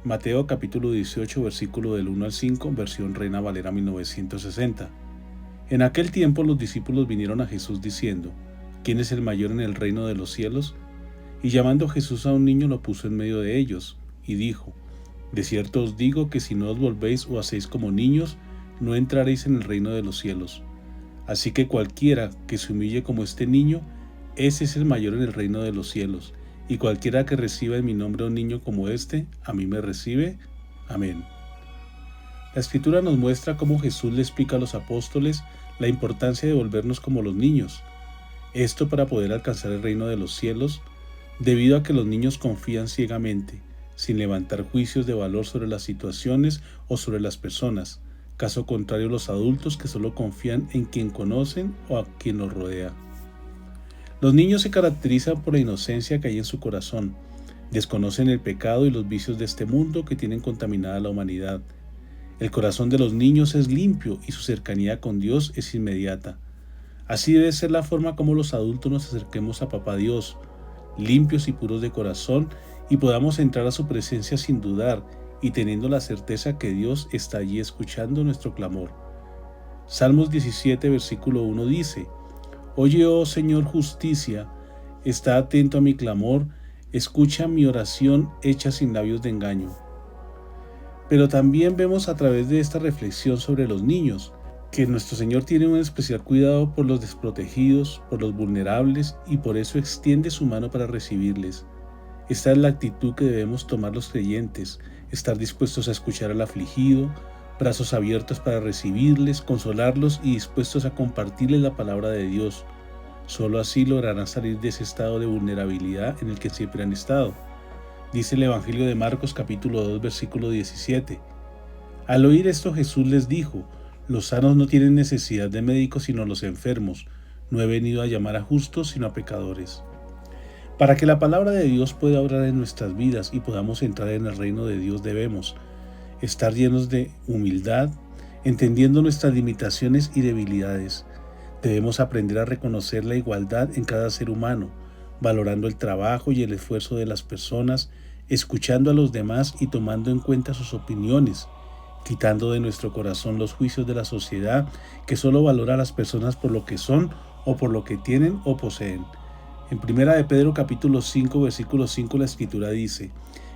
Mateo capítulo 18, versículo del 1 al 5, versión Reina Valera 1960. En aquel tiempo los discípulos vinieron a Jesús diciendo: ¿Quién es el mayor en el reino de los cielos? Y llamando Jesús a un niño lo puso en medio de ellos, y dijo: De cierto os digo que si no os volvéis o hacéis como niños, no entraréis en el reino de los cielos. Así que cualquiera que se humille como este niño, ese es el mayor en el reino de los cielos. Y cualquiera que reciba en mi nombre a un niño como este, a mí me recibe. Amén. La Escritura nos muestra cómo Jesús le explica a los apóstoles la importancia de volvernos como los niños. Esto para poder alcanzar el reino de los cielos, debido a que los niños confían ciegamente, sin levantar juicios de valor sobre las situaciones o sobre las personas. Caso contrario, los adultos que solo confían en quien conocen o a quien los rodea. Los niños se caracterizan por la inocencia que hay en su corazón. Desconocen el pecado y los vicios de este mundo que tienen contaminada la humanidad. El corazón de los niños es limpio y su cercanía con Dios es inmediata. Así debe ser la forma como los adultos nos acerquemos a Papá Dios, limpios y puros de corazón, y podamos entrar a su presencia sin dudar y teniendo la certeza que Dios está allí escuchando nuestro clamor. Salmos 17, versículo 1 dice: Oye, oh Señor, justicia, está atento a mi clamor, escucha mi oración hecha sin labios de engaño. Pero también vemos a través de esta reflexión sobre los niños, que nuestro Señor tiene un especial cuidado por los desprotegidos, por los vulnerables, y por eso extiende su mano para recibirles. Esta es la actitud que debemos tomar los creyentes: estar dispuestos a escuchar al afligido, brazos abiertos para recibirles, consolarlos y dispuestos a compartirles la palabra de Dios. Solo así lograrán salir de ese estado de vulnerabilidad en el que siempre han estado. Dice el Evangelio de Marcos capítulo 2, versículo 17. Al oír esto Jesús les dijo: Los sanos no tienen necesidad de médicos sino los enfermos. No he venido a llamar a justos sino a pecadores. Para que la palabra de Dios pueda obrar en nuestras vidas y podamos entrar en el reino de Dios, debemos estar llenos de humildad, entendiendo nuestras limitaciones y debilidades. Debemos aprender a reconocer la igualdad en cada ser humano, valorando el trabajo y el esfuerzo de las personas, escuchando a los demás y tomando en cuenta sus opiniones, quitando de nuestro corazón los juicios de la sociedad que solo valora a las personas por lo que son o por lo que tienen o poseen. En 1 de Pedro capítulo 5, versículo 5, la Escritura dice: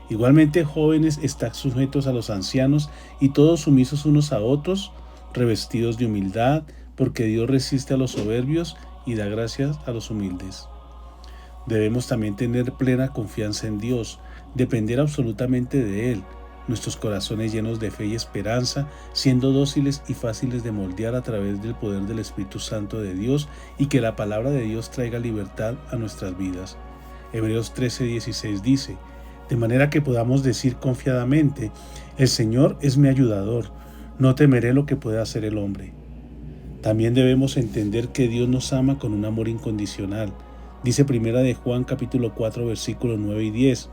Igualmente, jóvenes, estad sujetos a los ancianos y todos sumisos unos a otros, revestidos de humildad, porque Dios resiste a los soberbios y da gracias a los humildes. Debemos también tener plena confianza en Dios, depender absolutamente de Él, nuestros corazones llenos de fe y esperanza, siendo dóciles y fáciles de moldear a través del poder del Espíritu Santo de Dios, y que la palabra de Dios traiga libertad a nuestras vidas. Hebreos 13:16 dice: De manera que podamos decir confiadamente: El Señor es mi ayudador, no temeré lo que pueda hacer el hombre. También debemos entender que Dios nos ama con un amor incondicional. Dice 1 de Juan capítulo 4, versículos 9 y 10.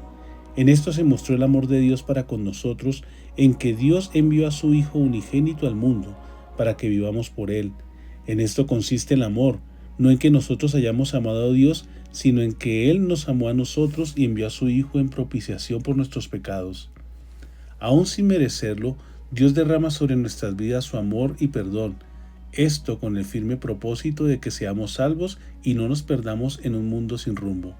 En esto se mostró el amor de Dios para con nosotros, en que Dios envió a su Hijo unigénito al mundo, para que vivamos por Él. En esto consiste el amor, no en que nosotros hayamos amado a Dios, sino en que Él nos amó a nosotros y envió a su Hijo en propiciación por nuestros pecados. Aún sin merecerlo, Dios derrama sobre nuestras vidas su amor y perdón, esto con el firme propósito de que seamos salvos y no nos perdamos en un mundo sin rumbo.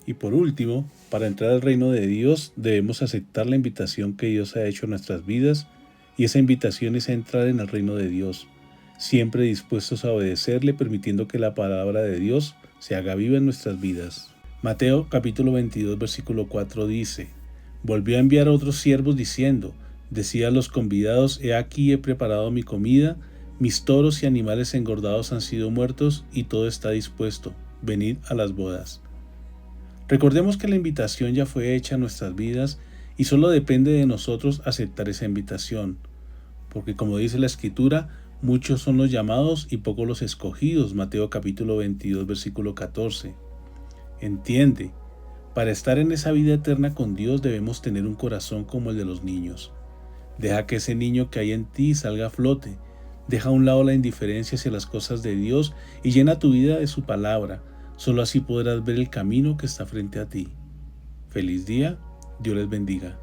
Y por último, para entrar al reino de Dios debemos aceptar la invitación que Dios ha hecho a nuestras vidas, y esa invitación es a entrar en el reino de Dios, siempre dispuestos a obedecerle, permitiendo que la palabra de Dios se haga viva en nuestras vidas. Mateo capítulo 22 versículo 4 dice: Volvió a enviar a otros siervos diciendo: Decía a los convidados: He aquí he preparado mi comida, mis toros y animales engordados han sido muertos y todo está dispuesto, venid a las bodas. Recordemos que la invitación ya fue hecha a nuestras vidas y solo depende de nosotros aceptar esa invitación, porque como dice la Escritura, muchos son los llamados y pocos los escogidos. Mateo capítulo 22 versículo 14. Entiende, para estar en esa vida eterna con Dios debemos tener un corazón como el de los niños. Deja que ese niño que hay en ti salga a flote. Deja a un lado la indiferencia hacia las cosas de Dios y llena tu vida de su palabra. Solo así podrás ver el camino que está frente a ti. Feliz día, Dios les bendiga.